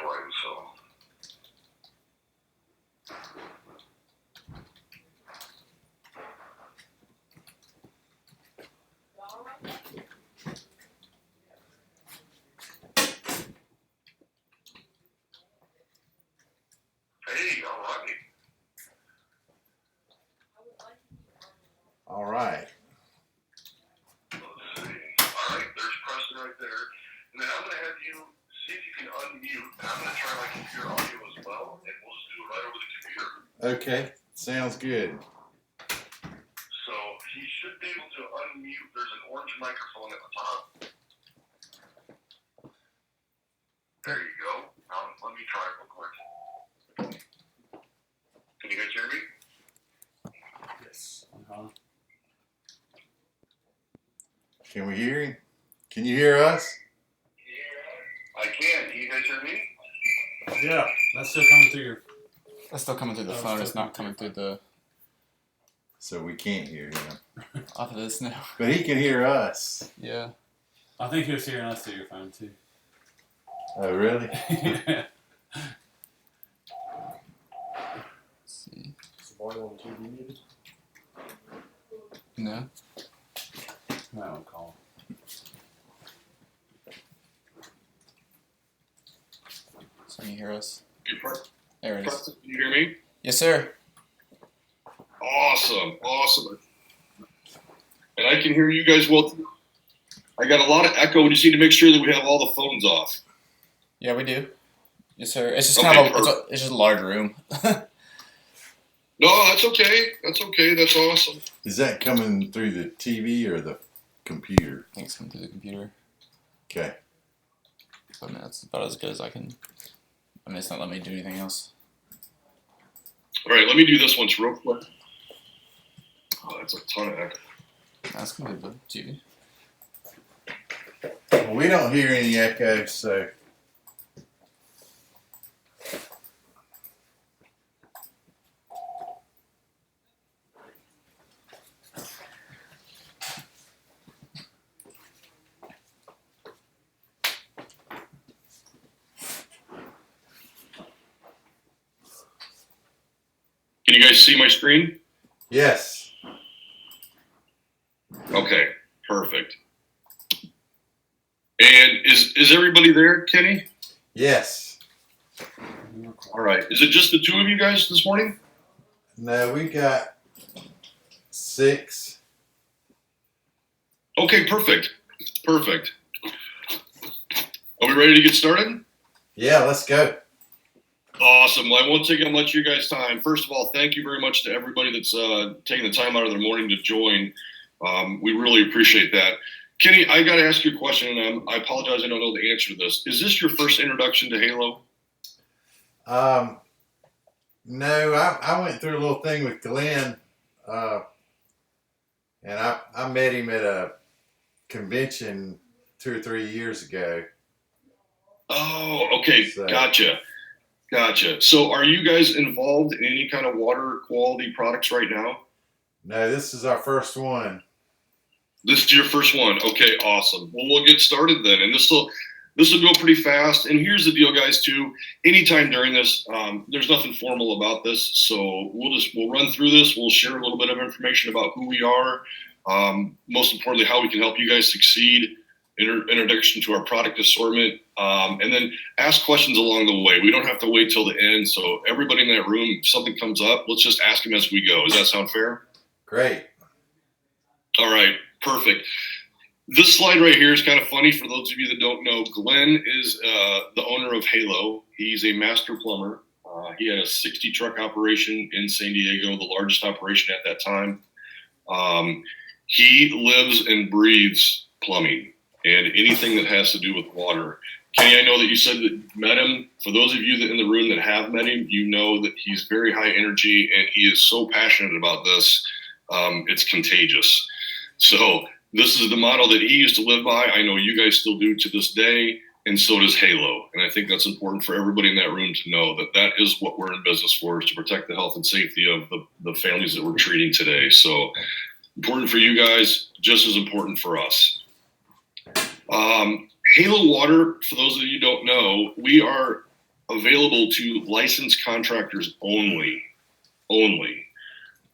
join, so. Hey, all right. All right. Let's see. All right, there's Preston right there. And then I'm going to have you see if you can unmute. And I'm going to try my computer audio as well, and we'll just do it right over the computer. Okay. Sounds good. So he should be able to unmute. There's an orange microphone at the top. There you go. Let me try it real quick. Can you guys hear me? Yes. Can we hear him? Can you hear us? I can. Can you guys hear me? Yeah, that's still coming through your. That's still coming through the phone. It's not coming through the So we can't hear him. off of this now. But he can hear us. Yeah. I think he was hearing us through your phone too. Oh, really? Yeah. Let's see. Is the volume on the TV muted? No. I don't call. So can you hear us? Preston, There it is. can you hear me? Yes, sir. Awesome. And I can hear you guys well. I got a lot of echo. We just need to make sure that we have all the phones off. Yeah, we do. Yes, sir. It's just Okay, kind of it's just a large room. No, that's okay. That's awesome. Is that coming through the TV or the computer? I think it's coming through the computer. Okay. But I mean, that's about as good as I can. I mean, it's not letting me do anything else. All right, let me do this one real quick. Oh, that's a ton of echo. That's coming through the TV. Well, we don't hear any echo, so. Can you guys see my screen? Yes. Okay, perfect. And is everybody there, Kenny? Yes. All right. Is it just the two of you guys this morning? No, we got 6. Okay, perfect. Are we ready to get started? Yeah, let's go. Awesome. Well, I won't take up much of you guys' time. First of all, thank you very much to everybody that's taking the time out of their morning to join. We really appreciate that. Kenny, I got to ask you a question, and I apologize I don't know the answer to this. Is this your first introduction to Halo? No, I went through a little thing with Glenn, and I met him at a convention 2 or 3 years ago. Oh, okay. So- Gotcha. So are you guys involved in any kind of water quality products right now? No, this is our first one. This is your first one. Okay, awesome. Well, we'll get started then. And this will go pretty fast. And here's the deal, guys, too. Anytime during this, there's nothing formal about this. So we'll run through this. We'll share a little bit of information about who we are. Most importantly, how we can help you guys succeed. Introduction to our product assortment, and then ask questions along the way. We don't have to wait till the end. So everybody in that room, if something comes up, let's just ask them as we go. Does that sound fair? Great. All right, perfect. This slide right here is kind of funny for those of you that don't know. Glenn is the owner of Halo. He's a master plumber. He had a 60 truck operation in San Diego, the largest operation at that time. He lives and breathes plumbing and anything that has to do with water. Kenny, I know that you said that you met him. For those of you that in the room that have met him, you know that he's very high energy and he is so passionate about this. It's contagious. So this is the model that he used to live by. I know you guys still do to this day, and so does Halo. And I think that's important for everybody in that room to know that that is what we're in business for, is to protect the health and safety of the families that we're treating today. So important for you guys, just as important for us. Halo Water, for those of you who don't know, we are available to licensed contractors only. Only.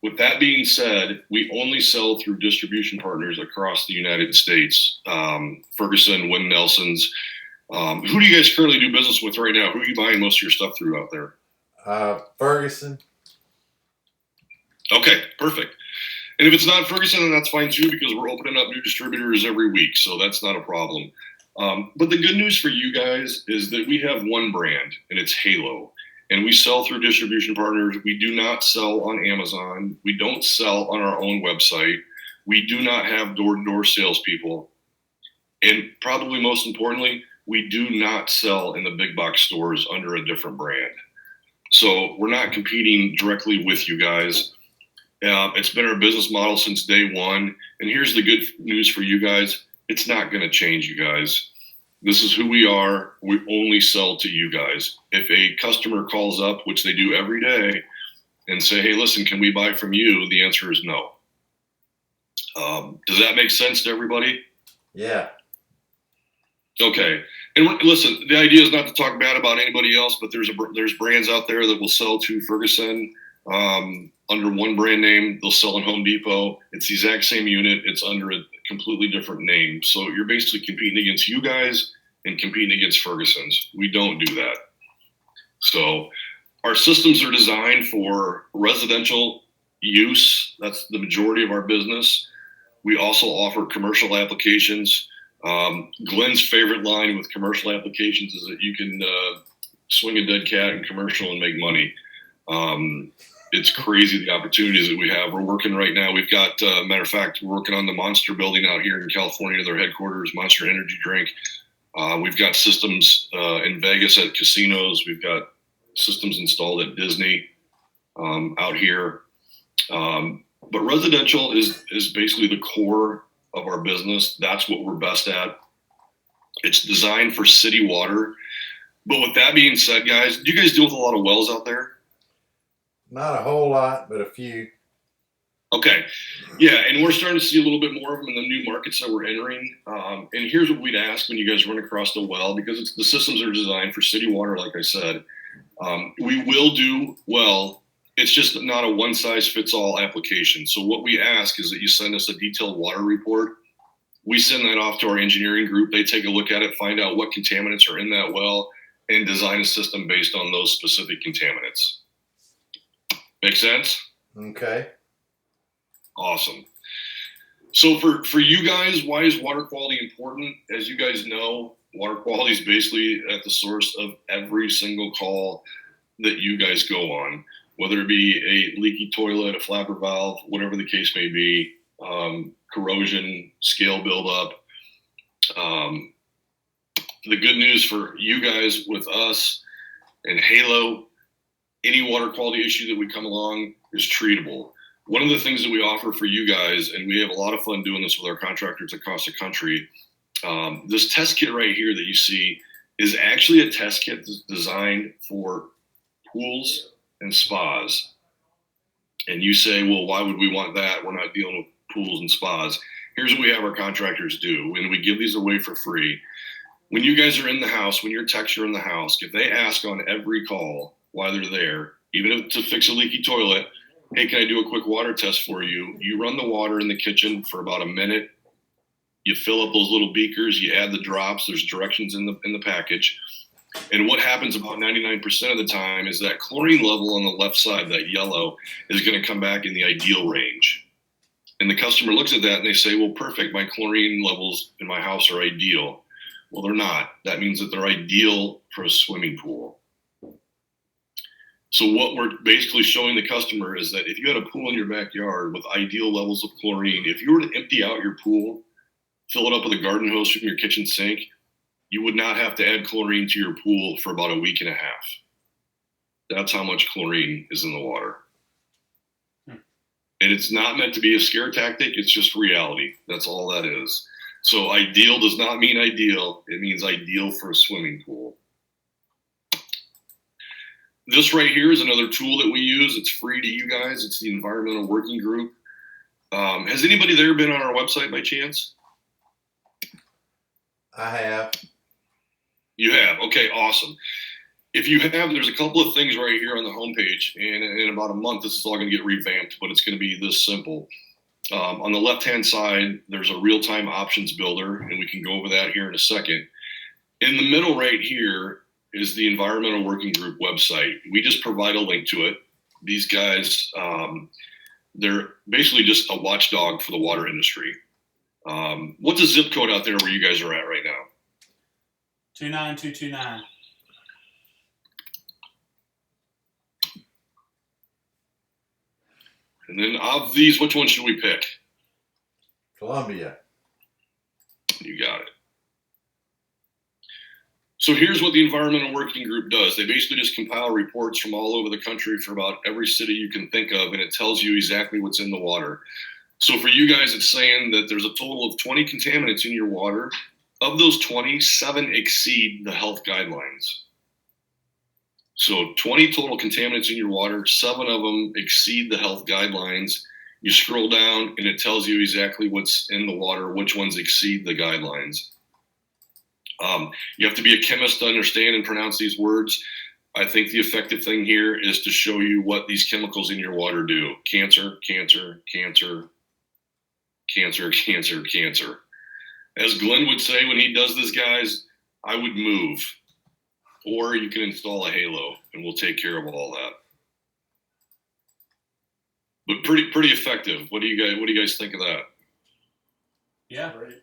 With that being said, we only sell through distribution partners across the United States. Ferguson, Wynn Nelson's. Who do you guys currently do business with right now? Who are you buying most of your stuff through out there? Ferguson. Okay, perfect. And if it's not Ferguson, then that's fine too, because we're opening up new distributors every week, so that's not a problem. But the good news for you guys is that we have one brand, and it's Halo. And we sell through distribution partners. We do not sell on Amazon. We don't sell on our own website. We do not have door-to-door salespeople. And probably most importantly, we do not sell in the big box stores under a different brand. So we're not competing directly with you guys. It's been our business model since day one. And here's the good news for you guys. It's not going to change, you guys. This is who we are. We only sell to you guys. If a customer calls up, which they do every day, and say, hey, listen, can we buy from you? The answer is no. Does that make sense to everybody? Yeah. Okay. And listen, the idea is not to talk bad about anybody else, but there's brands out there that will sell to Ferguson under one brand name. They'll sell in Home Depot. It's the exact same unit. It's under a completely different name. So you're basically competing against you guys and competing against Ferguson's. We don't do that. So our systems are designed for residential use. That's the majority of our business. We also offer commercial applications. Glenn's favorite line with commercial applications is that you can swing a dead cat in commercial and make money. It's crazy the opportunities that we have. We're working right now. We've got, matter of fact, we're working on the Monster building out here in California, their headquarters, Monster Energy Drink. We've got systems in Vegas at casinos. We've got systems installed at Disney out here. But residential is basically the core of our business. That's what we're best at. It's designed for city water. But with that being said, guys, do you guys deal with a lot of wells out there? Not a whole lot, but a few. Okay. Yeah, and we're starting to see a little bit more of them in the new markets that we're entering. And here's what we'd ask when you guys run across the well, because the systems are designed for city water, like I said. We will do well. It's just not a one-size-fits-all application. So what we ask is that you send us a detailed water report. We send that off to our engineering group. They take a look at it, find out what contaminants are in that well, and design a system based on those specific contaminants. Make sense? Okay. Awesome. So for you guys, why is water quality important? As you guys know, water quality is basically at the source of every single call that you guys go on, whether it be a leaky toilet, a flapper valve, whatever the case may be, corrosion, scale buildup. The good news for you guys with us and Halo, any water quality issue that we come along is treatable. One of the things that we offer for you guys, and we have a lot of fun doing this with our contractors across the country, this test kit right here that you see is actually a test kit that's designed for pools and spas. And you say, well, why would we want that? We're not dealing with pools and spas. Here's what we have our contractors do, and we give these away for free. When you guys are in the house, when your techs are in the house, if they ask on every call while they're there, even if to fix a leaky toilet, hey, can I do a quick water test for you? You run the water in the kitchen for about a minute. You fill up those little beakers. You add the drops. There's directions in the package. And what happens about 99% of the time is that chlorine level on the left side, that yellow, is going to come back in the ideal range. And the customer looks at that and they say, well, perfect. My chlorine levels in my house are ideal. Well, they're not. That means that they're ideal for a swimming pool. So what we're basically showing the customer is that if you had a pool in your backyard with ideal levels of chlorine, if you were to empty out your pool, fill it up with a garden hose from your kitchen sink, you would not have to add chlorine to your pool for about a week and a half. That's how much chlorine is in the water. And it's not meant to be a scare tactic. It's just reality. That's all that is. So ideal does not mean ideal. It means ideal for a swimming pool. This right here is another tool that we use. It's free to you guys. It's the Environmental Working Group. Has anybody there been on our website by chance? I have. You have. Okay, awesome. if you have, there's a couple of things right here on the homepage, and in about a month, this is all going to get revamped, but it's going to be this simple. On the left-hand side, there's a real-time options builder, and we can go over that here in a second. In the middle right here is the Environmental Working Group website. We just provide a link to it. These guys, they're basically just a watchdog for the water industry. What's the zip code out there where you guys are at right now? 29229. And then of these, which one should we pick? Columbia. You got it. So here's what the Environmental Working Group does. They basically just compile reports from all over the country for about every city you can think of, and it tells you exactly what's in the water. So for you guys, it's saying that there's a total of 20 contaminants in your water. Of those 20, 7 exceed the health guidelines. So 20 total contaminants in your water, 7 of them exceed the health guidelines. You scroll down and it tells you exactly what's in the water, which ones exceed the guidelines. You have to be a chemist to understand and pronounce these words. I think the effective thing here is to show you what these chemicals in your water do. Cancer, cancer, cancer, cancer, cancer, cancer. As Glenn would say when he does this, guys, I would move. Or you can install a halo and we'll take care of all that. But pretty effective. What do you guys think of that? Yeah. Great.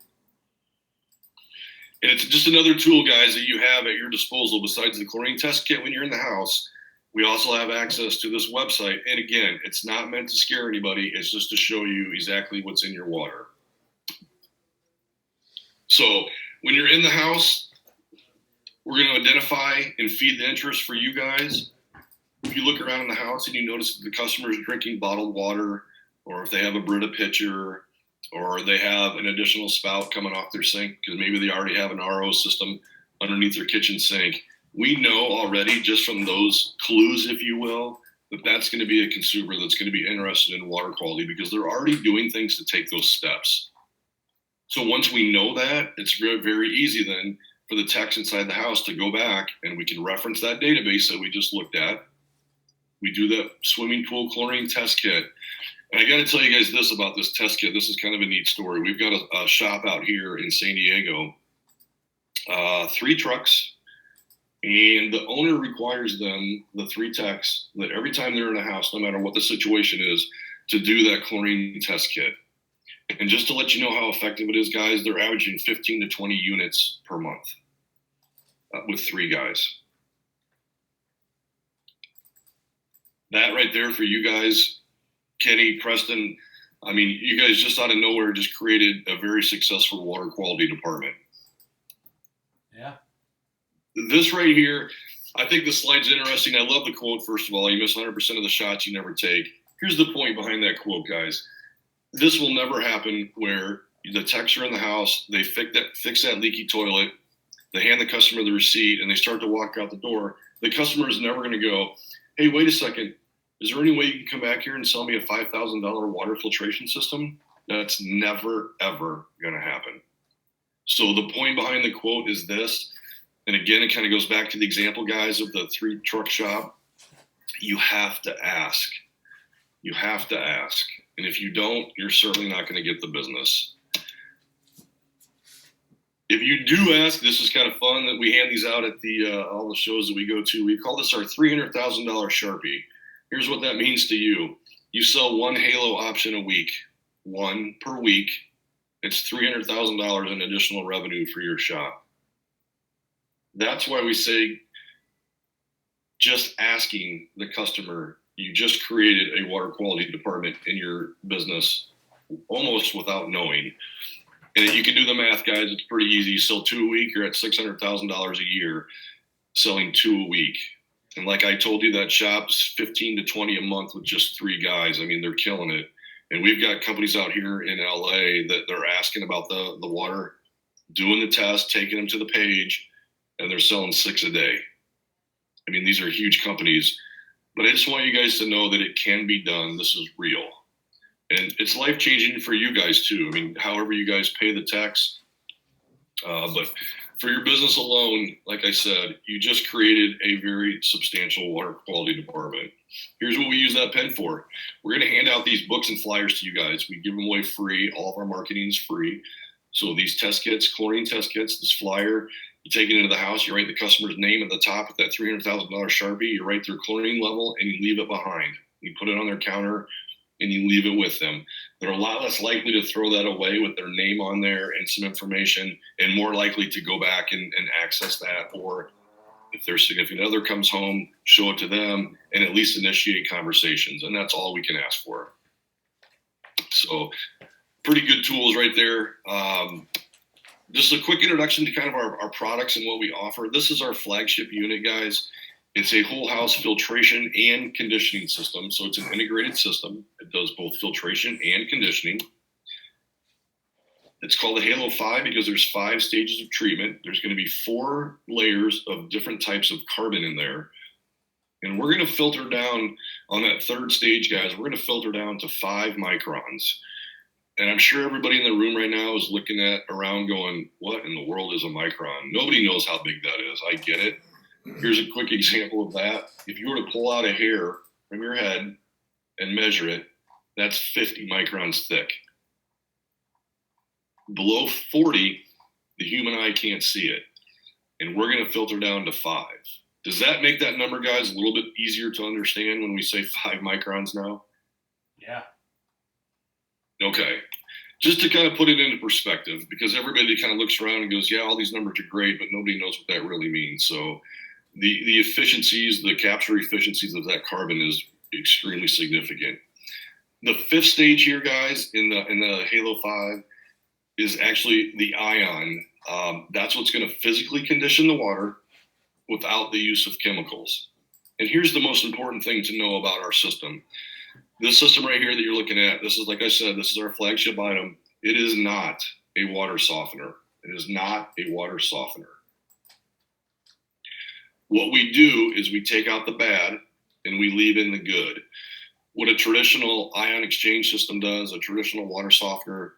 And it's just another tool, guys, that you have at your disposal besides the chlorine test kit when you're in the house. We also have access to this website. And again, it's not meant to scare anybody. It's just to show you exactly what's in your water. So when you're in the house, we're going to identify and feed the interest for you guys. If you look around in the house and you notice that the customer is drinking bottled water, or if they have a Brita pitcher, or they have an additional spout coming off their sink because maybe they already have an RO system underneath their kitchen sink, we know already just from those clues, if you will, that that's going to be a consumer that's going to be interested in water quality because they're already doing things to take those steps. So once we know that, it's very, very easy then for the techs inside the house to go back and we can reference that database that we just looked at. We do that swimming pool chlorine test kit. And I got to tell you guys this about this test kit. This is kind of a neat story. We've got a shop out here in San Diego, 3 trucks, and the owner requires them, the 3 techs, that every time they're in a house, no matter what the situation is, to do that chlorine test kit. And just to let you know how effective it is, guys, they're averaging 15 to 20 units per month with 3 guys. That right there for you guys, Kenny, Preston, I mean, you guys just out of nowhere just created a very successful water quality department. Yeah. This right here, I think this slide's interesting. I love the quote, first of all. You miss 100% of the shots you never take. Here's the point behind that quote, guys. This will never happen where the techs are in the house, they fix that leaky toilet, they hand the customer the receipt, and they start to walk out the door. The customer is never going to go, hey, wait a second. Is there any way you can come back here and sell me a $5,000 water filtration system? That's never, ever going to happen. So the point behind the quote is this. And again, it kind of goes back to the example, guys, of the 3 truck shop. You have to ask. You have to ask. And if you don't, you're certainly not going to get the business. If you do ask, this is kind of fun that we hand these out at all the shows that we go to. We call this our $300,000 Sharpie. Here's what that means to you. You sell 1 halo option a week, 1 per week. It's $300,000 in additional revenue for your shop. That's why we say just asking the customer, you just created a water quality department in your business almost without knowing. And you can do the math, guys. It's pretty easy. You sell 2 a week, you're at $600,000 a year selling 2 a week. And like I told you, that shop's 15 to 20 a month with just 3 guys. I mean, they're killing it. And we've got companies out here in LA that they're asking about the water, doing the test, taking them to the page, and they're selling 6 a day. I mean, these are huge companies. But I just want you guys to know that it can be done. This is real. And it's life-changing for you guys, too. I mean, however you guys pay the tax. But For your business alone, like I said, you just created a very substantial water quality department. Here's what we use that pen for. We're going to hand out these books and flyers to you guys. We give them away free. All of our marketing is free. So these test kits, chlorine test kits, this flyer, you take it into the house, you write the customer's name at the top with that $300,000 Sharpie, you write their chlorine level, and you leave it behind. You put it on their counter, and you leave it with them. They're a lot less likely to throw that away with their name on there and some information, and more likely to go back and access that. Or if their significant other comes home, show it to them and at least initiate conversations. And that's all we can ask for. So pretty good tools right there. Just a quick introduction to kind of our products and what we offer. This is our flagship unit, guys. It's a whole house filtration and conditioning system. So it's an integrated system. It does both filtration and conditioning. It's called the Halo 5 because there's 5 stages of treatment. There's going to be 4 layers of different types of carbon in there. And we're going to filter down on that 3rd stage, guys. We're going to filter down to 5 microns. And I'm sure everybody in the room right now is looking around going, what in the world is a micron? Nobody knows how big that is. I get it. Here's a quick example of that. If you were to pull out a hair from your head and measure it, that's 50 microns thick. Below 40, the human eye can't see it. And we're going to filter down to 5. Does that make that number, guys, a little bit easier to understand when we say 5 microns now? Yeah. Okay. Just to kind of put it into perspective, because everybody kind of looks around and goes, yeah, all these numbers are great, but nobody knows what that really means. So the efficiencies, the capture efficiencies of that carbon is extremely significant. The 5th stage here, guys, in the Halo 5 is actually the ion. That's what's going to physically condition the water without the use of chemicals. And here's the most important thing to know about our system. This system right here that you're looking at, this is, like I said, this is our flagship item. It is not a water softener. It is not a water softener. What we do is we take out the bad and we leave in the good. What a traditional ion exchange system does, a traditional water softener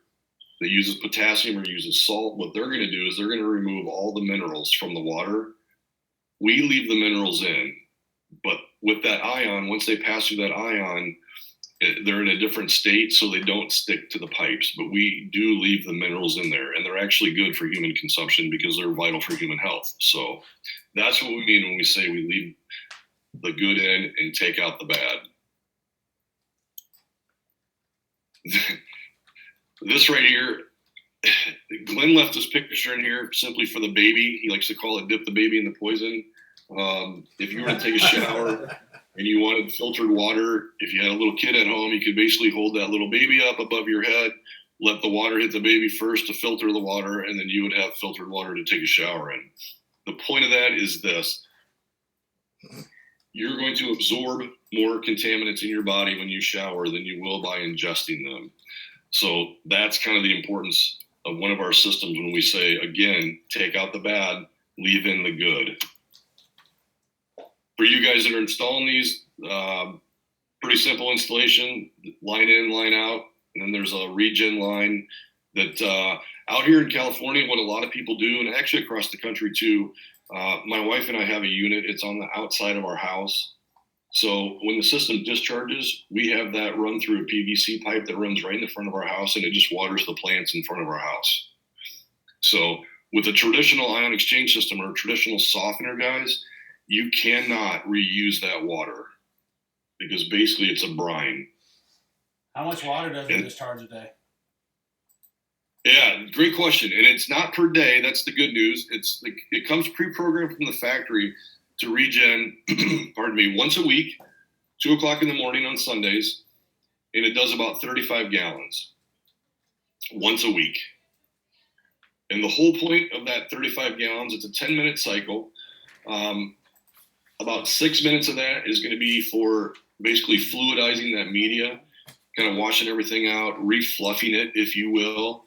that uses potassium or uses salt, what they're going to do is they're going to remove all the minerals from the water. We leave the minerals in. But with that ion, once they pass through that ion, they're in a different state, so they don't stick to the pipes. But we do leave the minerals in there, and they're actually good for human consumption because they're vital for human health. So that's what we mean when we say we leave the good in and take out the bad. This right here, Glenn left this picture in here simply for the baby. He likes to call it dip the baby in the poison. If you were to take a shower and you wanted filtered water, if you had a little kid at home, you could basically hold that little baby up above your head, let the water hit the baby first to filter the water, and then you would have filtered water to take a shower in. The point of that is this. You're going to absorb more contaminants in your body when you shower than you will by ingesting them. So that's kind of the importance of one of our systems when we say, again, take out the bad, leave in the good. For you guys that are installing these, pretty simple installation, line in, line out, and then there's a regen line that out here in California, what a lot of people do, and actually across the country too, my wife and I have a unit. It's on the outside of our house. So when the system discharges, we have that run through a PVC pipe that runs right in the front of our house, and it just waters the plants in front of our house. So with a traditional ion exchange system or a traditional softener, guys, you cannot reuse that water because basically it's a brine. How much water does it discharge a day? Yeah, great question. And it's not per day. That's the good news. It comes pre-programmed from the factory to regen, pardon me, once a week, 2 o'clock in the morning on Sundays, and it does about 35 gallons once a week. And the whole point of that 35 gallons, it's a 10-minute cycle. About 6 minutes of that is going to be for basically fluidizing that media, kind of washing everything out, refluffing it, if you will.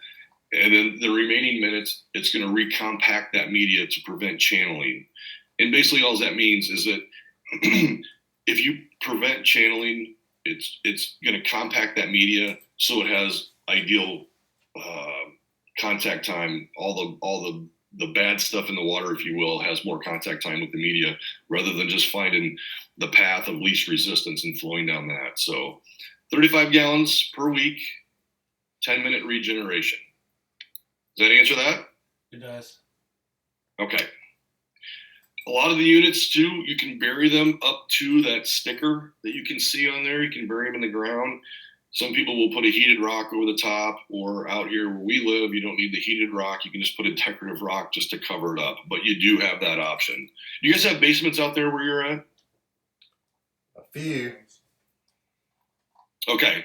And then the remaining minutes, it's going to recompact that media to prevent channeling. And basically all that means is that if you prevent channeling, it's going to compact that media so it has ideal contact time, all the the bad stuff in the water, if you will, has more contact time with the media rather than just finding the path of least resistance and flowing down that. So 35 gallons per week, 10-minute regeneration. Does that answer that? It does. Okay. A lot of the units too, you can bury them up to that sticker that you can see on there. You can bury them in the ground. Some people will put a heated rock over the top, or out here where we live, you don't need the heated rock. You can just put a decorative rock just to cover it up, but you do have that option. Do you guys have basements out there where you're at? A few. Okay.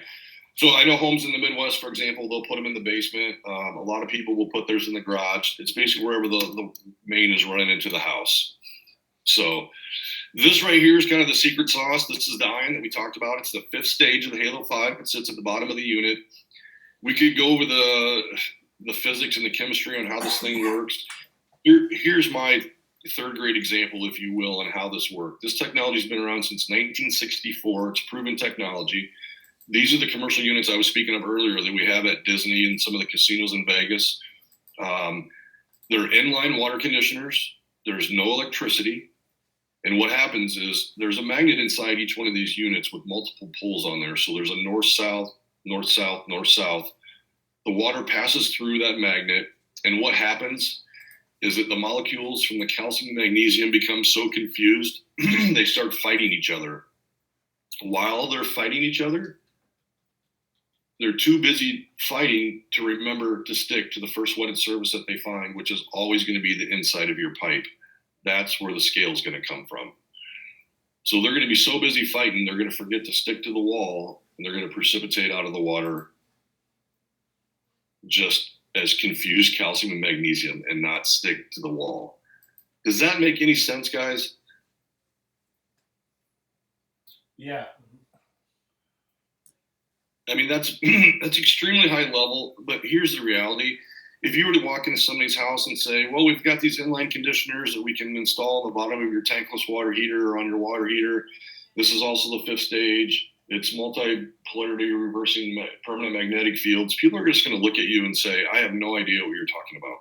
So I know homes in the Midwest, for example, they'll put them in the basement. A lot of people will put theirs in the garage. It's basically wherever the main is running into the house. So this right here is kind of the secret sauce. This is the ion that we talked about. It's the 5th stage of the Halo 5. It sits at the bottom of the unit. We could go over the physics and the chemistry on how this thing works. Here's my 3rd grade example, if you will, on how this works. This technology has been around since 1964. It's proven technology. These are the commercial units I was speaking of earlier that we have at Disney and some of the casinos in Vegas. They're inline water conditioners. There's no electricity. And what happens is there's a magnet inside each one of these units with multiple poles on there. So there's a north-south, north-south, north-south. The water passes through that magnet. And what happens is that the molecules from the calcium and magnesium become so confused, they start fighting each other. While they're fighting each other, they're too busy fighting to remember to stick to the first wetted surface that they find, which is always going to be the inside of your pipe. That's where the scale is going to come from. So they're going to be so busy fighting, they're going to forget to stick to the wall, and they're going to precipitate out of the water just as confused calcium and magnesium and not stick to the wall. Does that make any sense, guys? Yeah. I mean, that's that's extremely high level, but here's the reality. If you were to walk into somebody's house and say, well, we've got these inline conditioners that we can install on the bottom of your tankless water heater or on your water heater. This is also the 5th stage. It's multi-polarity reversing permanent magnetic fields. People are just going to look at you and say, I have no idea what you're talking about.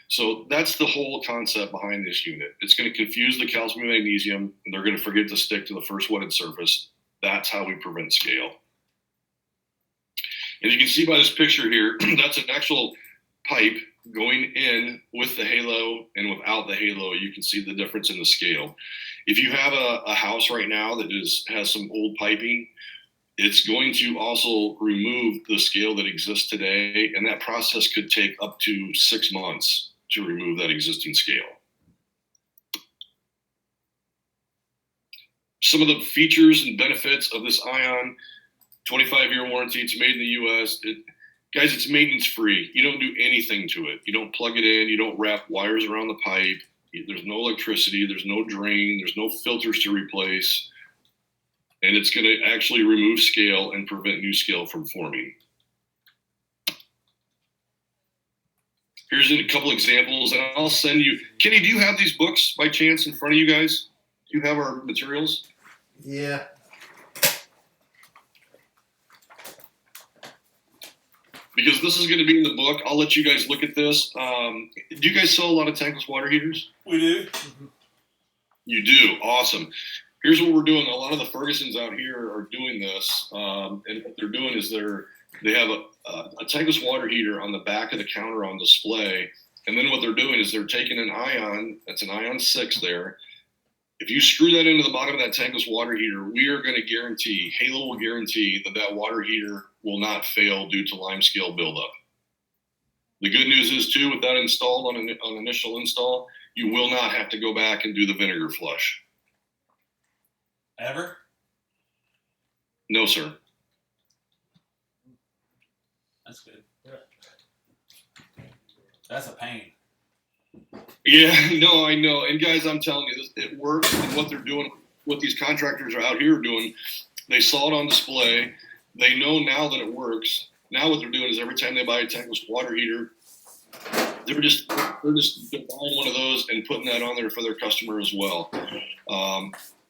So that's the whole concept behind this unit. It's going to confuse the calcium and magnesium, and they're going to forget to stick to the first wetted surface. That's how we prevent scale. And you can see by this picture here, that's an actual pipe going in with the halo and without the halo. You can see the difference in the scale. If you have a house right now that has some old piping, it's going to also remove the scale that exists today, and that process could take up to 6 months to remove that existing scale. Some of the features and benefits of this ion: 25-year warranty. It's made in the U.S. Guys, it's maintenance free. You don't do anything to it. You don't plug it in. You don't wrap wires around the pipe. There's no electricity. There's no drain. There's no filters to replace. And it's going to actually remove scale and prevent new scale from forming. Here's a couple examples, and I'll send you. Kenny, do you have these books by chance in front of you guys? Do you have our materials? Yeah. Because this is going to be in the book. I'll let you guys look at this. Do you guys sell a lot of tankless water heaters? We do. You do. Awesome. Here's what we're doing. A lot of the Fergusons out here are doing this. And what they're doing is they have a tankless water heater on the back of the counter on display. And then what they're doing is they're taking an ion, that's an ion 6 there. If you screw that into the bottom of that tankless water heater, we are going to guarantee, Halo will guarantee that water heater will not fail due to lime scale buildup. The good news is too, with that installed on initial install, you will not have to go back and do the vinegar flush. Ever? No, sir. That's good. That's a pain. Yeah, no, I know. And guys, I'm telling you, this, it works. And what they're doing, what these contractors are out here doing, they saw it on display. They know now that it works. Now what they're doing is every time they buy a tankless water heater, they're just buying one of those and putting that on there for their customer as well.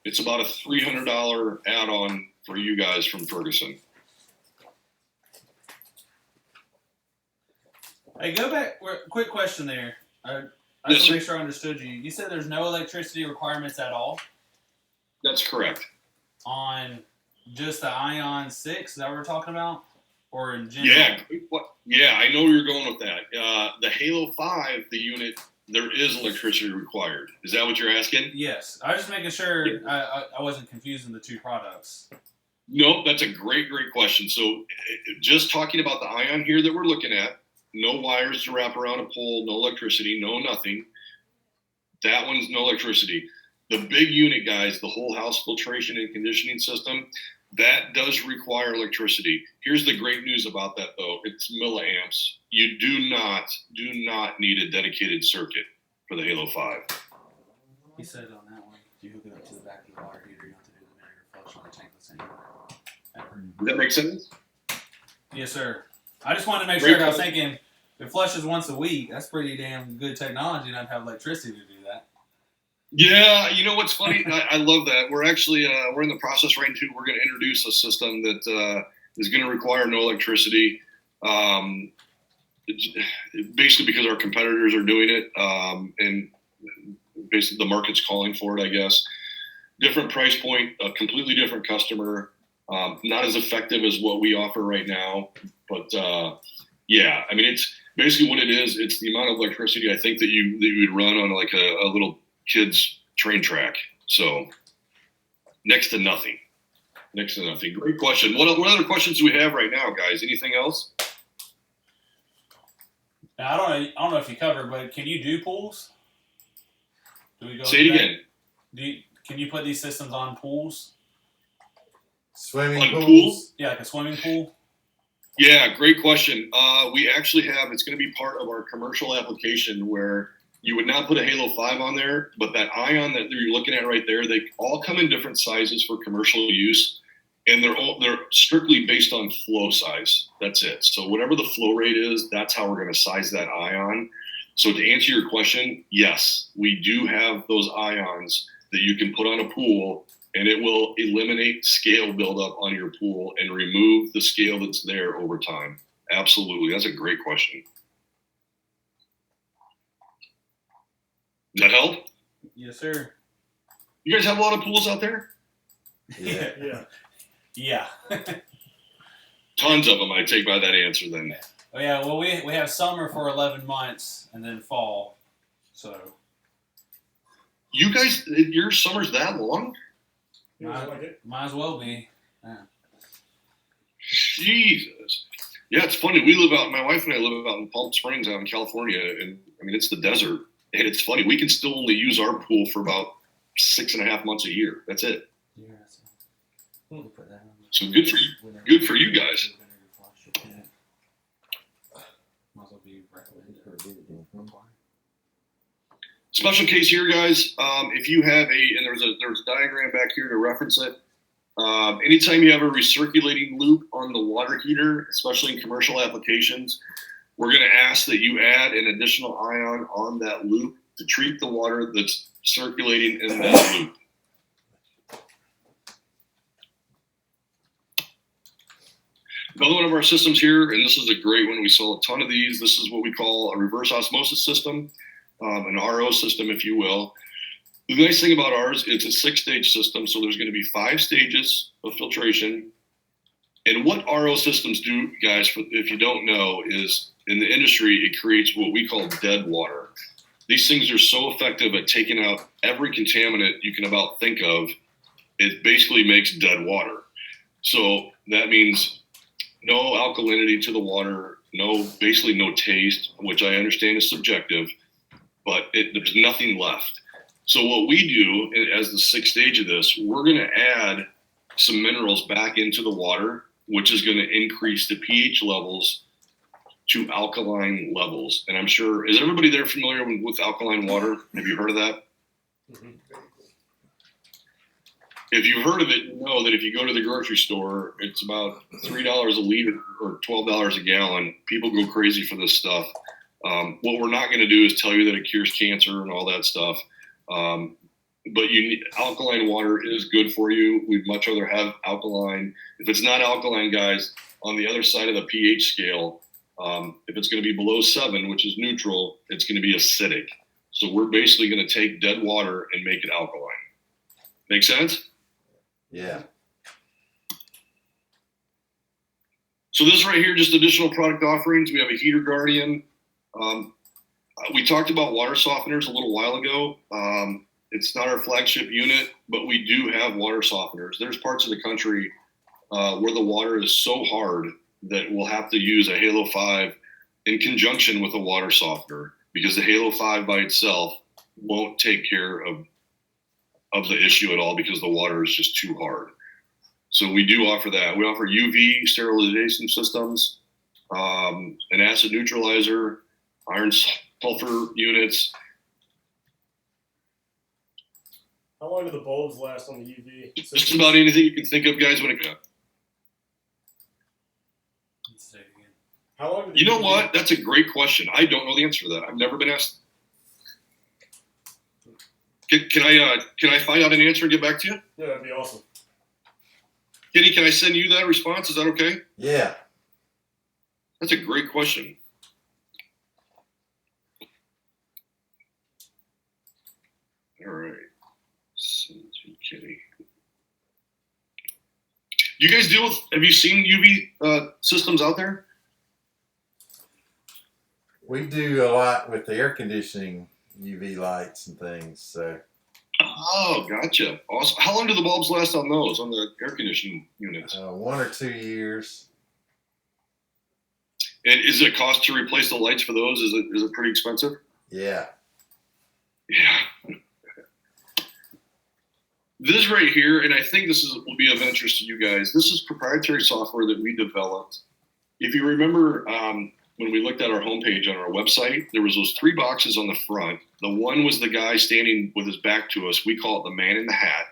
It's about a $300 add-on for you guys from Ferguson. Hey, go back. Quick question there. I just Yes, want to make sure I understood you. You said there's no electricity requirements at all That's correct. on just the Ion 6. Is that what we're talking about? Or in general? Yeah, I know where you're going with that. The Halo 5, the unit, there is electricity required. Is that what you're asking? Yes. I was just making sure I wasn't confusing the two products. Nope, that's a great question. So, just talking about the Ion here that we're looking at, no wires to wrap around a pole, no electricity, no nothing. That one's no electricity. The big unit, guys, the whole house filtration and conditioning system, that does require electricity. Here's the great news about that, though. It's milliamps. You do not need a dedicated circuit for the Halo 5. He said on that one, if you hook it up to the back of the water heater, you don't have to do the vinegar flush on the tankless anymore. Does that make sense? Yes, sir. I just wanted to make Great sure. I was point. thinking, if it flushes once a week, that's pretty damn good technology not to have electricity to do that. Yeah, you know what's funny? I love that. We're actually we're in the process right now. We're going to introduce a system that is going to require no electricity. Basically, because our competitors are doing it, and basically the market's calling for it. I guess different price point, a completely different customer, not as effective as what we offer right now. But yeah, I mean, it's basically what it is. It's the amount of electricity I think that you would run on like a little kids train track. So next to nothing. Great question. What other questions do we have right now, guys? Anything else? Now, I don't know if you covered, but can you do pools? Do we go? Say it into that? again. Can you put these systems on pools? Swimming On pools. pools? Yeah, like a swimming pool. Yeah, great question. We actually have, it's going to be part of our commercial application where you would not put a Halo 5 on there, but that Ion that you're looking at right there, they all come in different sizes for commercial use, and they're strictly based on flow size. That's it. So whatever the flow rate is, that's how we're going to size that Ion. So to answer your question, yes, we do have those Ions that you can put on a pool, and it will eliminate scale buildup on your pool and remove the scale that's there over time. Absolutely. That's a great question. Does that help? Yes, sir. You guys have a lot of pools out there? Yeah. Yeah. Yeah. Tons of them, I take by that answer then. Oh yeah. Well, we have summer for 11 months and then fall. So You guys, your summer's that long? Feels like it. might as well be. Jesus. Yeah, it's funny. My wife and I live out in Palm Springs out in California, and I mean, it's the desert. And it's funny, we can still only use our pool for about 6.5 months a year. That's it. So good for you. Good for you guys. Special case here, guys. If you have and there's a diagram back here to reference it. Anytime you have a recirculating loop on the water heater, especially in commercial applications, we're going to ask that you add an additional ion on that loop to treat the water that's circulating in that loop. Another one of our systems here, and this is a great one. We sell a ton of these. This is what we call a reverse osmosis system, an RO system, if you will. The nice thing about ours, it's a 6-stage system, so there's going to be 5 stages of filtration. And what RO systems do, guys, if you don't know, is in the industry, it creates what we call dead water. These things are so effective at taking out every contaminant you can about think of. It basically makes dead water. So that means no alkalinity to the water, basically no taste, which I understand is subjective, but there's nothing left. So what we do as the 6th stage of this, we're going to add some minerals back into the water, which is going to increase the pH levels to alkaline levels. And I'm sure, is everybody there familiar with alkaline water? Have you heard of that? Mm-hmm. If you've heard of it, you know that if you go to the grocery store, it's about $3 a liter or $12 a gallon. People go crazy for this stuff. What we're not going to do is tell you that it cures cancer and all that stuff. But alkaline water is good for you. We'd much rather have alkaline. If it's not alkaline, guys, on the other side of the pH scale, if it's going to be below 7, which is neutral, it's going to be acidic. So we're basically going to take dead water and make it alkaline. Make sense? Yeah. So this right here, just additional product offerings. We have a heater guardian. We talked about water softeners a little while ago. It's not our flagship unit, but we do have water softeners. There's parts of the country where the water is so hard that we'll have to use a Halo 5 in conjunction with a water softener, because the Halo 5 by itself won't take care of the issue at all, because the water is just too hard. So we do offer that. We offer UV sterilization systems, an acid neutralizer, iron sulfur units. How long do the bulbs last on the UV? Just about anything you can think of, guys, when it comes. Let's say it again. How long? Do the You know UV what? That's a great question. I don't know the answer to that. I've never been asked. Can I find out an answer and get back to you? Yeah, that'd be awesome. Kenny, can I send you that response? Is that okay? Yeah. That's a great question. All right. Send to Kenny. You guys deal with, have you seen UV systems out there? We do a lot with the air conditioning UV lights and things. So Oh, gotcha. Awesome. How long do the bulbs last on those, on the air conditioning units? 1 or 2 years. And is it cost to replace the lights for those? Is it pretty expensive? Yeah. Yeah. This right here, and I think this will be of interest to you guys. This is proprietary software that we developed. If you remember, when we looked at our homepage on our website, there was those 3 boxes on the front. The one was the guy standing with his back to us. We call it the man in the hat.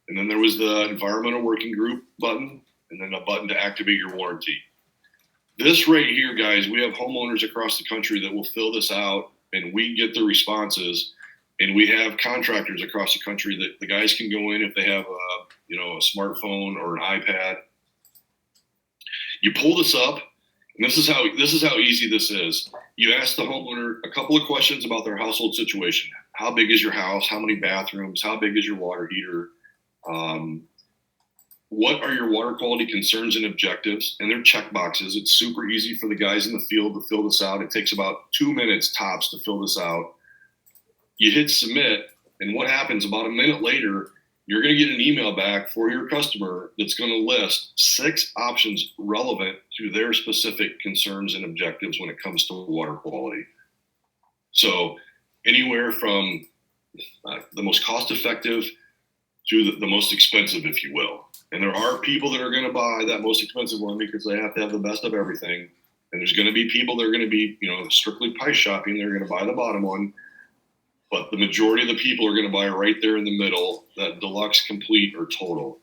And then there was the environmental working group button, and then a button to activate your warranty. This right here, guys, we have homeowners across the country that will fill this out, and we get the responses. And we have contractors across the country that the guys can go in if they have a smartphone or an iPad. You pull this up, and this is how easy this is. You ask the homeowner a couple of questions about their household situation. How big is your house? How many bathrooms? How big is your water heater? What are your water quality concerns and objectives? And they're check boxes. It's super easy for the guys in the field to fill this out. It takes about 2 minutes tops to fill this out. You hit submit, and what happens about a minute later, you're going to get an email back for your customer that's going to list 6 options relevant to their specific concerns and objectives when it comes to water quality. So anywhere from the most cost effective to the most expensive, if you will. And there are people that are going to buy that most expensive one because they have to have the best of everything. And there's going to be people that are going to be, strictly price shopping. They're going to buy the bottom one. But the majority of the people are going to buy right there in the middle, that deluxe, complete, or total.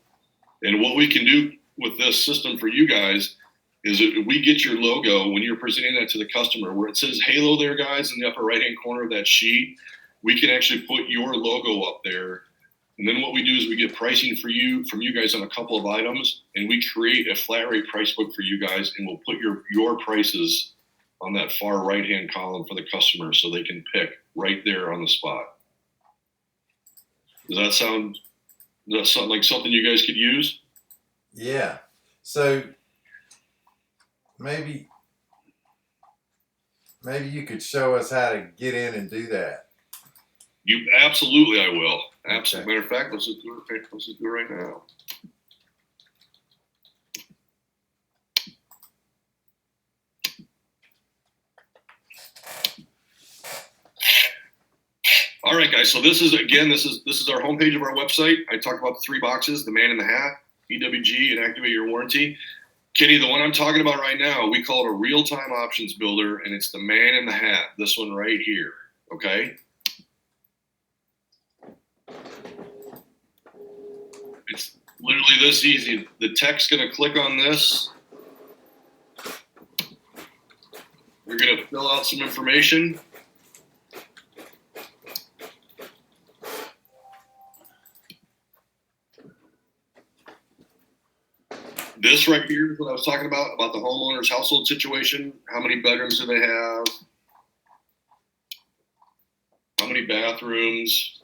And what we can do with this system for you guys is that we get your logo when you're presenting that to the customer, where it says Halo there, guys, in the upper right-hand corner of that sheet. We can actually put your logo up there. And then what we do is we get pricing from you guys on a couple of items, and we create a flat rate price book for you guys, and we'll put your prices on that far right-hand column for the customer so they can pick right there on the spot. Does that sound like something you guys could use? Yeah. So maybe you could show us how to get in and do that. Absolutely, I will. Absolutely. Okay. Matter of fact, let's just do it right now. All right, guys. So this is our homepage of our website. I talked about the 3 boxes: the man in the hat, EWG, and activate your warranty. Kenny, the one I'm talking about right now, we call it a real-time options builder, and it's the man in the hat. This one right here. Okay. It's literally this easy. The tech's going to click on this. We're going to fill out some information. This right here is what I was talking about the homeowner's household situation. How many bedrooms do they have? bathrooms.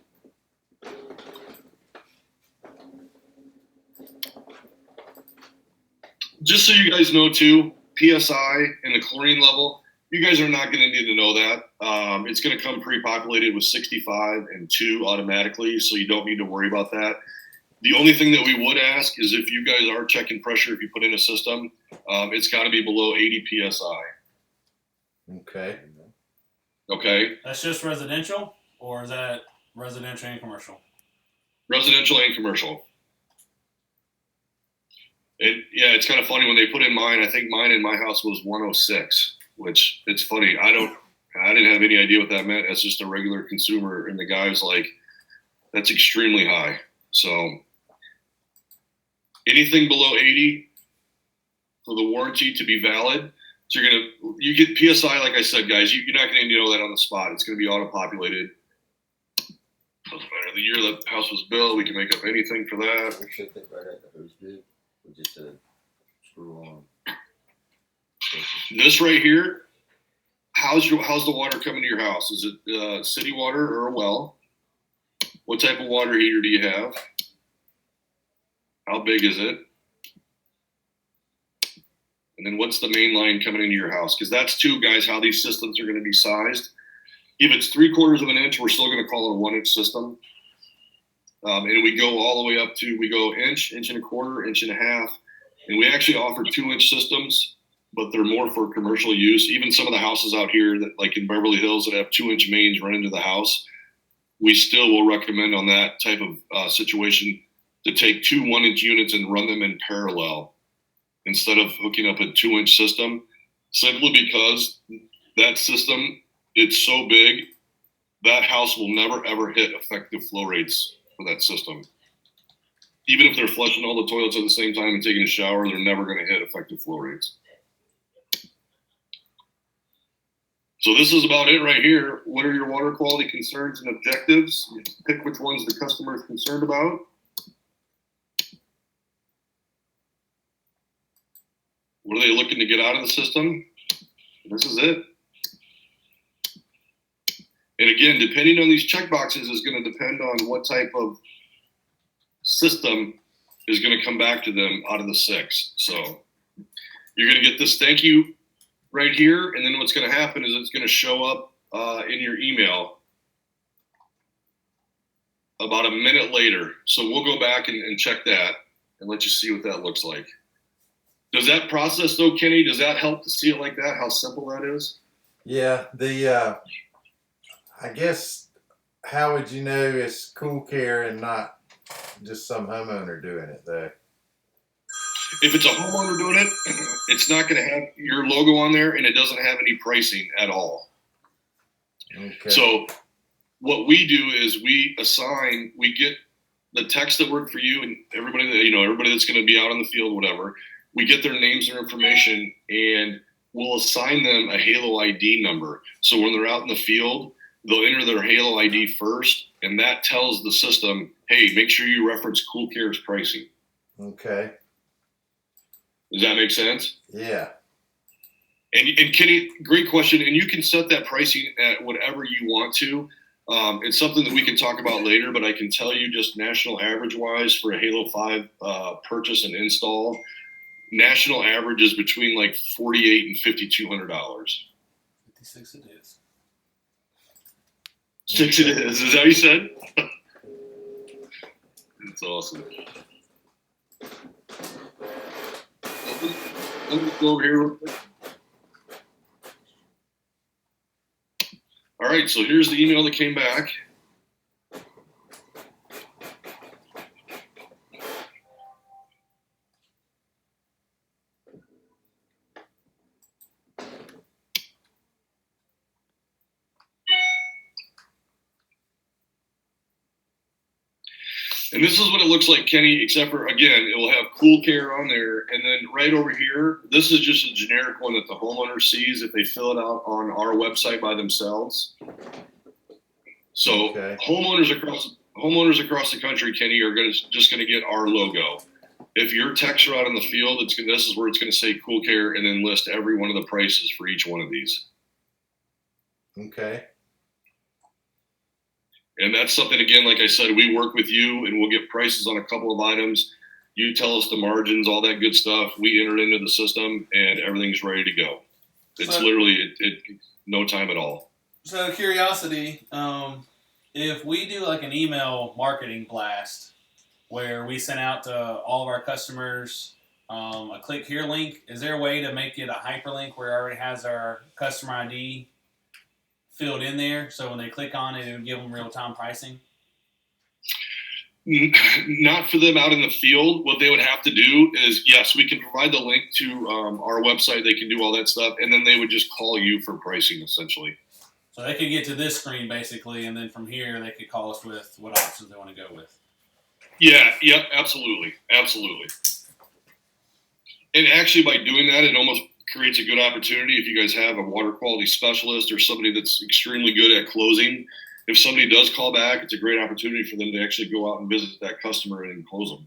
Just so you guys know too, PSI and the chlorine level, you guys are not going to need to know that. It's going to come pre-populated with 65 and 2 automatically, so you don't need to worry about that. The only thing that we would ask is if you guys are checking pressure, if you put in a system, it's got to be below 80 PSI. Okay. Okay? That's just residential, or is that residential and commercial? Residential and commercial. Yeah, it's kind of funny when they put in mine. I think mine in my house was 106, which it's funny. I didn't have any idea what that meant as just a regular consumer. And the guy was like, that's extremely high. So anything below 80 for the warranty to be valid. So you get PSI, like I said, guys, you're not going to know that on the spot. It's going to be auto-populated. Doesn't matter the year the house was built. We can make up anything for that. We should think right at the hose bib with just a screw on. This right here, how's the water coming to your house? Is it city water or a well? What type of water heater do you have? How big is it? And then what's the main line coming into your house? Because that's too, guys, how these systems are going to be sized. If it's 3/4 of an inch, we're still going to call it a 1-inch system. And we go all the way up to, we go inch, inch and a quarter, inch and a half. And we actually offer 2-inch systems, but they're more for commercial use. Even some of the houses out here that, like in Beverly Hills, that have 2-inch mains run into the house, we still will recommend on that type of situation to take 2 1-inch units and run them in parallel instead of hooking up a 2-inch system, simply because that system, it's so big, that house will never ever hit effective flow rates for that system. Even if they're flushing all the toilets at the same time and taking a shower, they're never going to hit effective flow rates. So this is about it right here. What are your water quality concerns and objectives? You pick which ones the customer is concerned about. What are they looking to get out of the system? This is it. And again, depending on these checkboxes is going to depend on what type of system is going to come back to them out of the 6. So you're going to get this thank you right here, and then what's going to happen is it's going to show up in your email about a minute later. So we'll go back and check that and let you see what that looks like. Does that process though, Kenny, does that help to see it like that, how simple that is? Yeah. I guess, how would you know it's Cool Care and not just some homeowner doing it though? If it's a homeowner doing it, it's not going to have your logo on there, and it doesn't have any pricing at all. Okay. So what we do is we get the techs that work for you and everybody that's going to be out in the field, whatever. We get their names and information, and we'll assign them a Halo ID number. So when they're out in the field, they'll enter their Halo ID first, and that tells the system, hey, make sure you reference Cool Care's pricing. Okay. Does that make sense? Yeah. And Kenny, great question. And you can set that pricing at whatever you want to. It's something that we can talk about later, but I can tell you just national average wise for a Halo 5 purchase and install, national average is between like $4,800 and $5,200. 56 it is. 6 it is. Is that what you said? That's awesome. Let me go over here real quick. All right, so here's the email that came back. And this is what it looks like, Kenny, except for, again, it will have Cool Care on there. And then right over here, this is just a generic one that the homeowner sees if they fill it out on our website by themselves. So Okay. homeowners across the country, Kenny, are just going to get our logo. If your techs are out in the field, this is where it's going to say Cool Care and then list every one of the prices for each one of these. Okay. And that's something, again, like I said, we work with you and we'll get prices on a couple of items. You tell us the margins, all that good stuff. We enter it into the system and everything's ready to go. It's So- literally no time at all. So curiosity, if we do like an email marketing blast where we send out to all of our customers a click here link, is there a way to make it a hyperlink where it already has our customer ID filled in there, so when they click on it, it would give them real time pricing? Not for them out in the field. What they would have to do is, yes, we can provide the link to our website. They can do all that stuff, and then they would just call you for pricing, essentially. So they could get to this screen basically, and then from here they could call us with what options they want to go with. Yeah, yep, absolutely, absolutely. And actually, by doing that, it almost creates a good opportunity if you guys have a water quality specialist or somebody that's extremely good at closing. If somebody does call back, it's a great opportunity for them to actually go out and visit that customer and close them.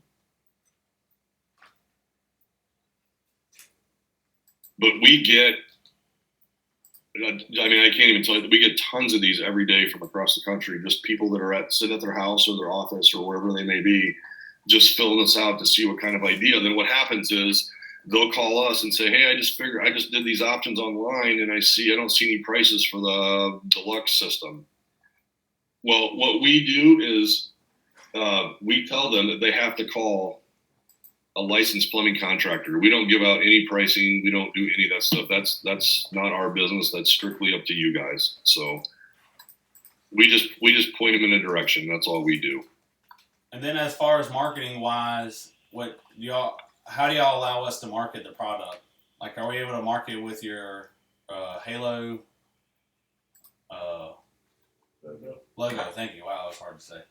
But we get, I mean, I can't even tell you, we get tons of these every day from across the country, just people that are sitting at their house or their office or wherever they may be, just filling us out to see what kind of idea. Then what happens is they'll call us and say, hey, I just did these options online and I don't see any prices for the deluxe system. Well, what we do is we tell them that they have to call a licensed plumbing contractor. We don't give out any pricing. We don't do any of that stuff. That's not our business. That's strictly up to you guys. So we just point them in a direction. That's all we do. And then as far as marketing wise, how do y'all allow us to market the product? Like, are we able to market with your Halo logo? Thank you. Wow, that was hard to say.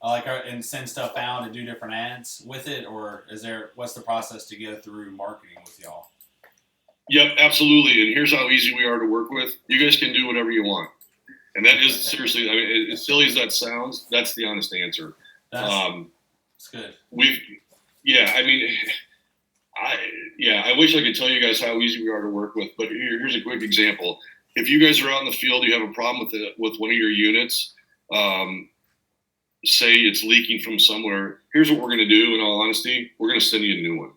And send stuff out and do different ads with it, or what's the process to get through marketing with y'all? Yep, absolutely. And here's how easy we are to work with. You guys can do whatever you want. And that is seriously, I mean, as silly as that sounds, that's the honest answer. That's good. I wish I could tell you guys how easy we are to work with, but here's a quick example. If you guys are out in the field, you have a problem with one of your units, say it's leaking from somewhere, here's what we're going to do. In all honesty, we're going to send you a new one.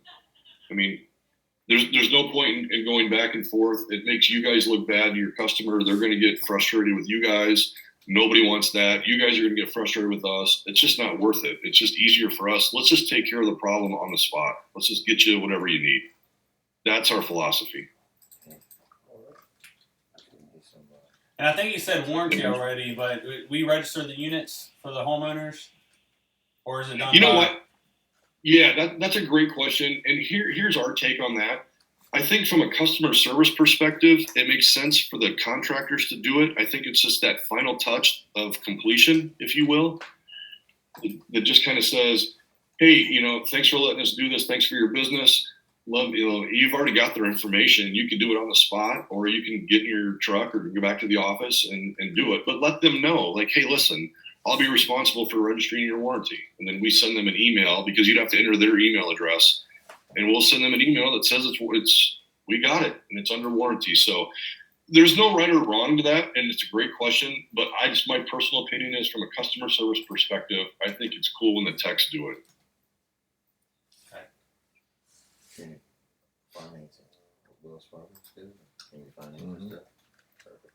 I mean, there's no point in going back and forth. It makes you guys look bad to your customer. They're going to get frustrated with you guys. Nobody wants that. You guys are going to get frustrated with us. It's just not worth it. It's just easier for us. Let's just take care of the problem on the spot. Let's just get you whatever you need. That's our philosophy. And I think you said warranty already, but we register the units for the homeowners, or is it done? You know what? Yeah, that's a great question. And here's our take on that. I think from a customer service perspective, it makes sense for the contractors to do it. I think it's just that final touch of completion, if you will, that just kind of says, hey, thanks for letting us do this. Thanks for your business. You've already got their information. You can do it on the spot, or you can get in your truck or go back to the office and do it. But let them know, like, hey, listen, I'll be responsible for registering your warranty. And then we send them an email, because you'd have to enter their email address. And we'll send them an email that says we got it and it's under warranty. So there's no right or wrong to that, and it's a great question. But my personal opinion is, from a customer service perspective, I think it's cool when the techs do it. Can you finance it? Wells Fargo do? Can you finance stuff? Perfect.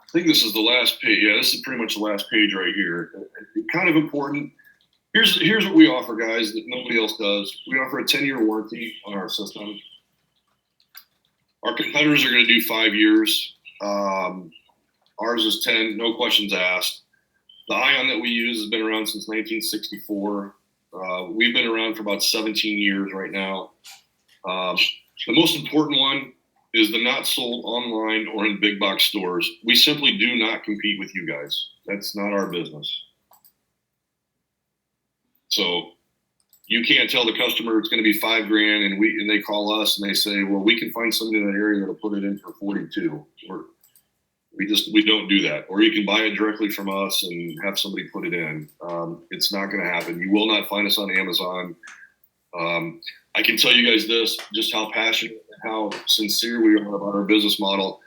I think this is the last page. Yeah, this is pretty much the last page right here. Kind of important. Here's what we offer, guys, that nobody else does. We offer a 10-year warranty on our system. Our competitors are going to do 5 years. Ours is 10, no questions asked. The Ion that we use has been around since 1964. We've been around for about 17 years right now. The most important one is the not sold online or in big box stores. We simply do not compete with you guys. That's not our business. So you can't tell the customer it's going to be $5,000 and they call us and they say, well, we can find somebody in that area that'll put it in for 42. We don't do that. Or you can buy it directly from us and have somebody put it in. It's not going to happen. You will not find us on Amazon. I can tell you guys this, just how passionate and how sincere we are about our business model.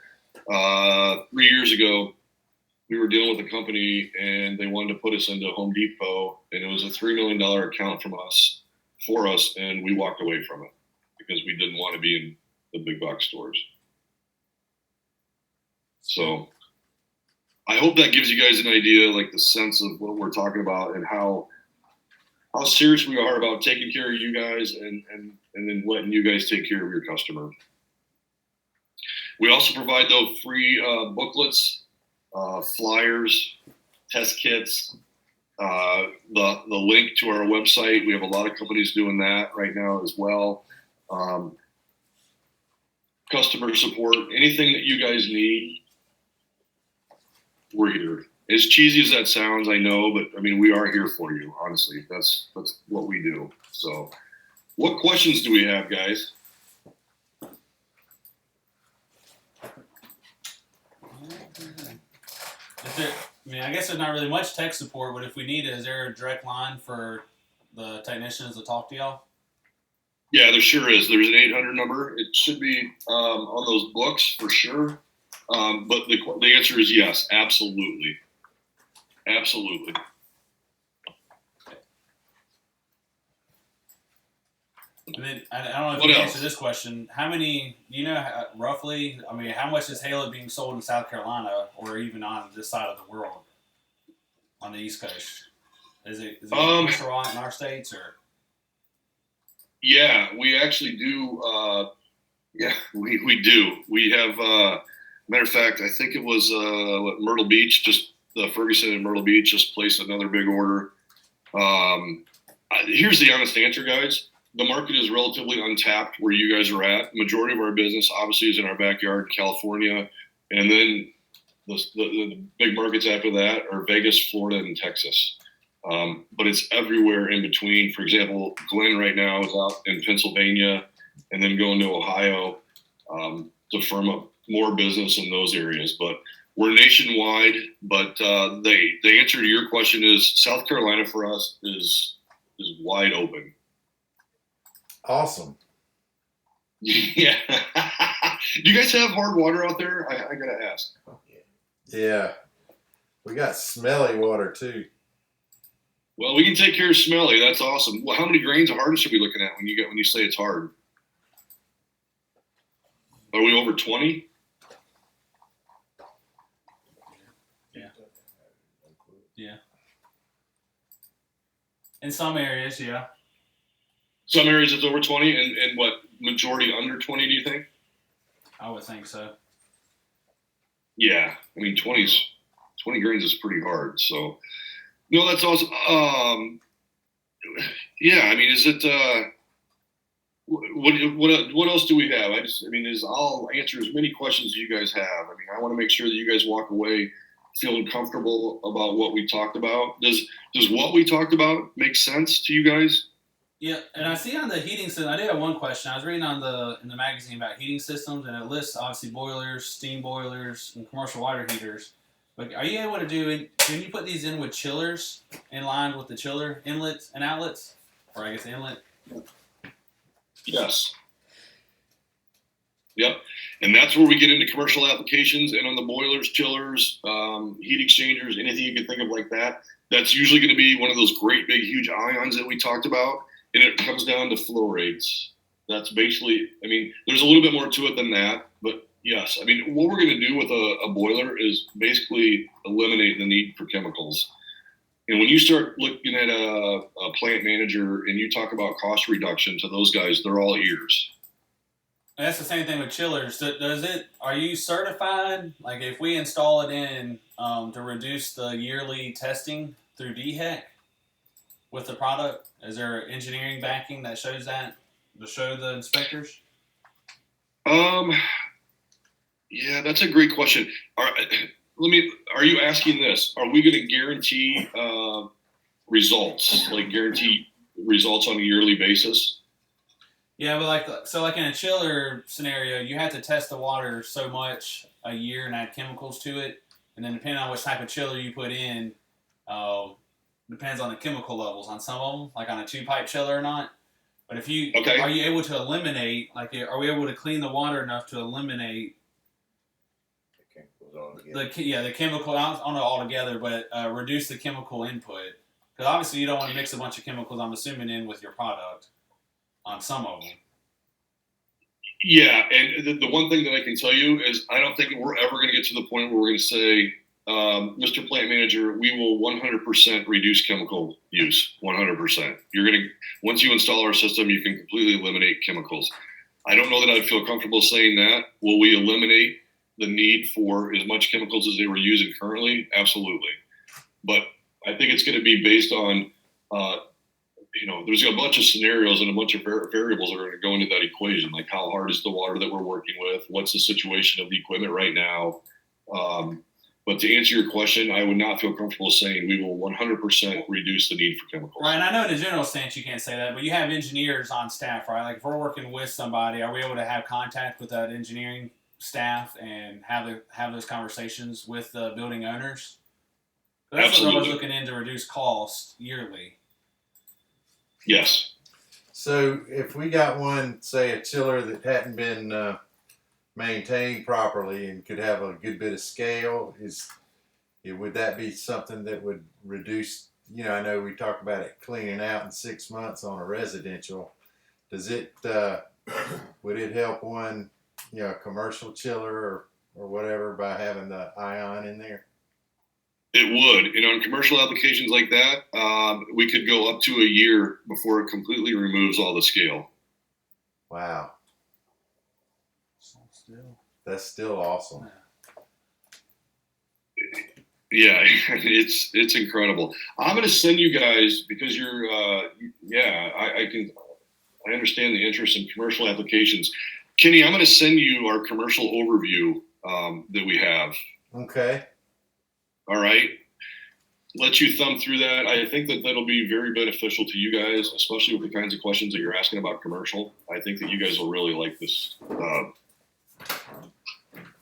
3 years ago, we were dealing with a company and they wanted to put us into Home Depot, and it was a $3 million account for us, and we walked away from it because we didn't want to be in the big box stores. So I hope that gives you guys an idea, like the sense of what we're talking about and how serious we are about taking care of you guys and then letting you guys take care of your customer. We also provide those free booklets, flyers, test kits, the link to our website. We have a lot of companies doing that right now as well. Customer support, anything that you guys need, we're here. As cheesy as that sounds, I know, but I mean, we are here for you. Honestly, that's what we do. So, what questions do we have, guys? I guess there's not really much tech support, but if we need it, is there a direct line for the technicians to talk to y'all? Yeah, there sure is. There's an 800 number. It should be on those books for sure. But the answer is yes, absolutely. Absolutely. And then I don't know if What you can else? answer this question. How many, do you know roughly, I mean, how much is Halo being sold in South Carolina or even on this side of the world on the East Coast? Is it much in our states or? Yeah, we actually do. Yeah, we do. We have, matter of fact, I think it was Myrtle Beach, just Ferguson and Myrtle Beach just placed another big order. Here's the honest answer, guys. The market is relatively untapped where you guys are at. The majority of our business obviously is in our backyard in California. And then the big markets after that are Vegas, Florida, and Texas. But it's everywhere in between. For example, Glenn right now is out in Pennsylvania and then going to Ohio to firm up more business in those areas. But we're nationwide. But the answer to your question is South Carolina for us is wide open. Awesome. Yeah. Do you guys have hard water out there? I gotta ask. Yeah. We got smelly water too. Well, we can take care of smelly. That's awesome. Well, how many grains of hardness are we looking at when you say it's hard? Are we over 20? Yeah. In some areas, yeah. Some areas it's over 20, and what, majority under 20, do you think? I would think so. Yeah. I mean, 20 grains is pretty hard. So, no, that's awesome. Yeah, I mean, is it, what else do we have? I'll answer as many questions as you guys have. I mean, I want to make sure that you guys walk away feeling comfortable about what we talked about. Does what we talked about make sense to you guys? Yeah, and I see on the heating system, I did have one question. I was reading in the magazine about heating systems, and it lists obviously boilers, steam boilers, and commercial water heaters. But are you able to can you put these in with chillers in line with the chiller inlets and outlets? Or I guess inlet? Yes. Yep. And that's where we get into commercial applications and on the boilers, chillers, heat exchangers, anything you can think of like that. That's usually going to be one of those great big huge ions that we talked about. And it comes down to flow rates. That's basically, I mean, there's a little bit more to it than that, but yes. I mean, what we're going to do with a boiler is basically eliminate the need for chemicals. And when you start looking at a plant manager and you talk about cost reduction to those guys, they're all ears. And that's the same thing with chillers. Are you certified? Like if we install it in to reduce the yearly testing through DHEC with the product, is there engineering backing that shows that to show the inspectors? Yeah, that's a great question. Are you asking this? Are we going to guarantee results? Like guarantee results on a yearly basis? Yeah, but like in a chiller scenario, you have to test the water so much a year and add chemicals to it, and then depending on which type of chiller you put in, depends on the chemical levels on some of them, like on a 2-pipe chiller or not. But are you able to eliminate? Are we able to clean the water enough to eliminate all together. the chemical, I don't know all together, but reduce the chemical input. Because obviously you don't want to mix a bunch of chemicals, I'm assuming, in with your product on some of them. Yeah, and the one thing that I can tell you is I don't think we're ever going to get to the point where we're going to say, Mr. Plant Manager, we will 100% reduce chemical use. 100%. You're going to, once you install our system, you can completely eliminate chemicals. I don't know that I'd feel comfortable saying that. Will we eliminate the need for as much chemicals as they were using currently? Absolutely. But I think it's going to be based on, there's a bunch of scenarios and a bunch of variables that are going to go into that equation. Like how hard is the water that we're working with? What's the situation of the equipment right now? But to answer your question, I would not feel comfortable saying we will 100% reduce the need for chemicals. Right, and I know in a general sense you can't say that, but you have engineers on staff, right? Like if we're working with somebody, are we able to have contact with that engineering staff and have those conversations with the building owners? That's what Absolutely. I was looking in to reduce cost yearly. Yes. So if we got one, say a chiller that hadn't been maintained properly and could have a good bit of scale, would that be something that would reduce? I know we talk about it cleaning out in 6 months on a residential. Does it would it help one, a commercial chiller or whatever by having the ion in there? It would. And on commercial applications like that, we could go up to a year before it completely removes all the scale. Wow, Still. that's still awesome. Yeah, it's incredible. I'm going to send you guys, because you're, I understand the interest in commercial applications. Kenny, I'm going to send you our commercial overview that we have. Okay. All right. Let you thumb through that. I think that'll be very beneficial to you guys, especially with the kinds of questions that you're asking about commercial. I think that you guys will really like this.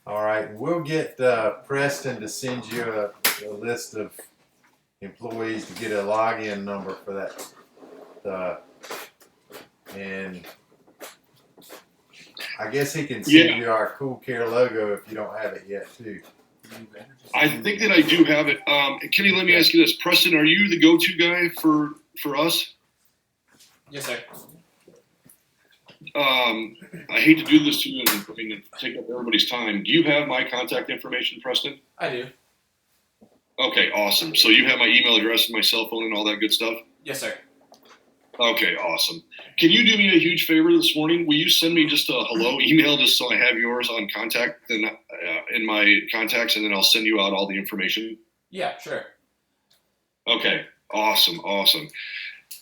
All right, we'll get Preston to send you a list of employees to get a login number for that, and I guess he can send you our Cool Care logo if you don't have it yet too. I think that I do have it. Kenny, let me ask you this. Preston, are you the go-to guy for us? Yes, sir. I hate to do this to you and take up everybody's time. Do you have my contact information, Preston? I do. Okay, awesome. So you have my email address and my cell phone and all that good stuff? Yes, sir. Okay, awesome. Can you do me a huge favor this morning? Will you send me just a hello email just so I have yours on contact and in my contacts, and then I'll send you out all the information? Yeah, sure. Okay, awesome.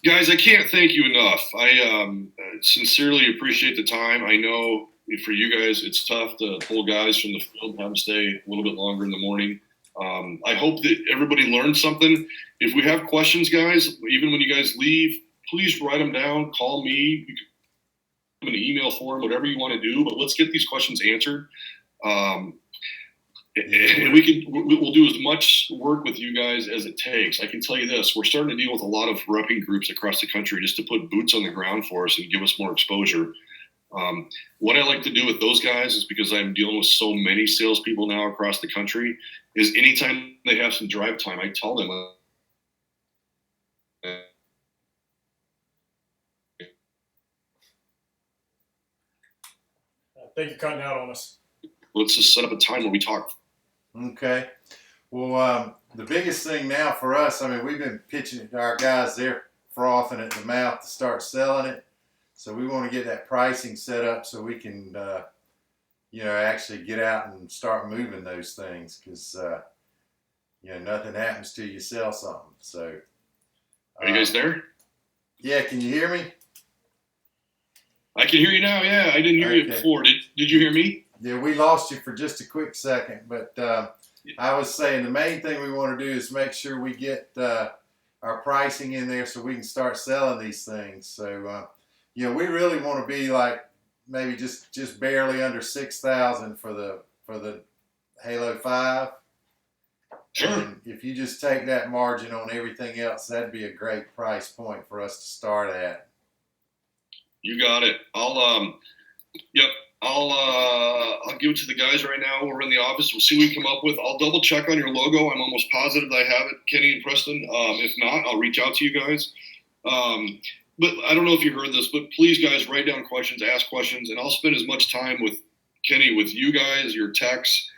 Guys, I can't thank you enough. I sincerely appreciate the time. I know for you guys, it's tough to pull guys from the field and have them stay a little bit longer in the morning. I hope that everybody learned something. If we have questions, guys, even when you guys leave, please write them down, call me. You can put an email form, whatever you want to do, but let's get these questions answered. And we'll do as much work with you guys as it takes. I can tell you this, we're starting to deal with a lot of repping groups across the country just to put boots on the ground for us and give us more exposure. What I like to do with those guys is, because I'm dealing with so many salespeople now across the country, is anytime they have some drive time, I tell them, I think you're cutting out on us. let's just set up a time where we talk. Okay. Well, the biggest thing now for us, we've been pitching it to our guys. They're frothing at the mouth to start selling it. So we want to get that pricing set up so we can, actually get out and start moving those things, because, nothing happens till you sell something. So. Are you guys there? Yeah. Can you hear me? I can hear you now. Yeah, I didn't hear you before. Did you hear me? Yeah, we lost you for just a quick second, but I was saying the main thing we want to do is make sure we get our pricing in there so we can start selling these things. So, we really want to be like maybe just barely under 6,000 for the Halo 5. Sure. And if you just take that margin on everything else, that'd be a great price point for us to start at. You got it. I'll give it to the guys right now over in the office. We'll see what we come up with. I'll double check on your logo. I'm almost positive that I have it, Kenny and Preston. If not, I'll reach out to you guys. But I don't know if you heard this, but please, guys, write down questions, ask questions, and I'll spend as much time with Kenny, with you guys, your techs.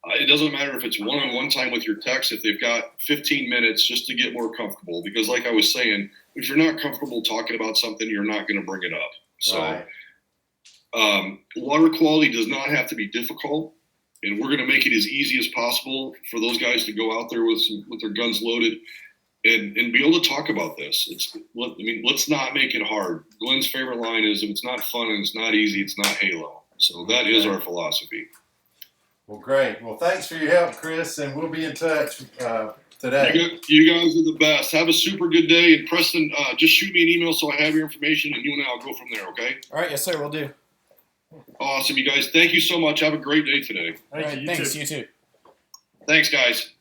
It doesn't matter if it's one-on-one time with your techs, if they've got 15 minutes just to get more comfortable. Because like I was saying, if you're not comfortable talking about something, you're not going to bring it up. So Right. Water quality does not have to be difficult, and we're going to make it as easy as possible for those guys to go out there with their guns loaded and be able to talk about this. Let's not make it hard. Glenn's favorite line is, if it's not fun and it's not easy, it's not Halo. So that is our philosophy. Well, great. Well, thanks for your help, Chris, and we'll be in touch today. You guys are the best. Have a super good day. And Preston, just shoot me an email so I have your information, and you and I will go from there, okay? All right, yes, sir. We'll do. Awesome, you guys. Thank you so much. Have a great day today. All right, you thanks. too. You too. Thanks, guys.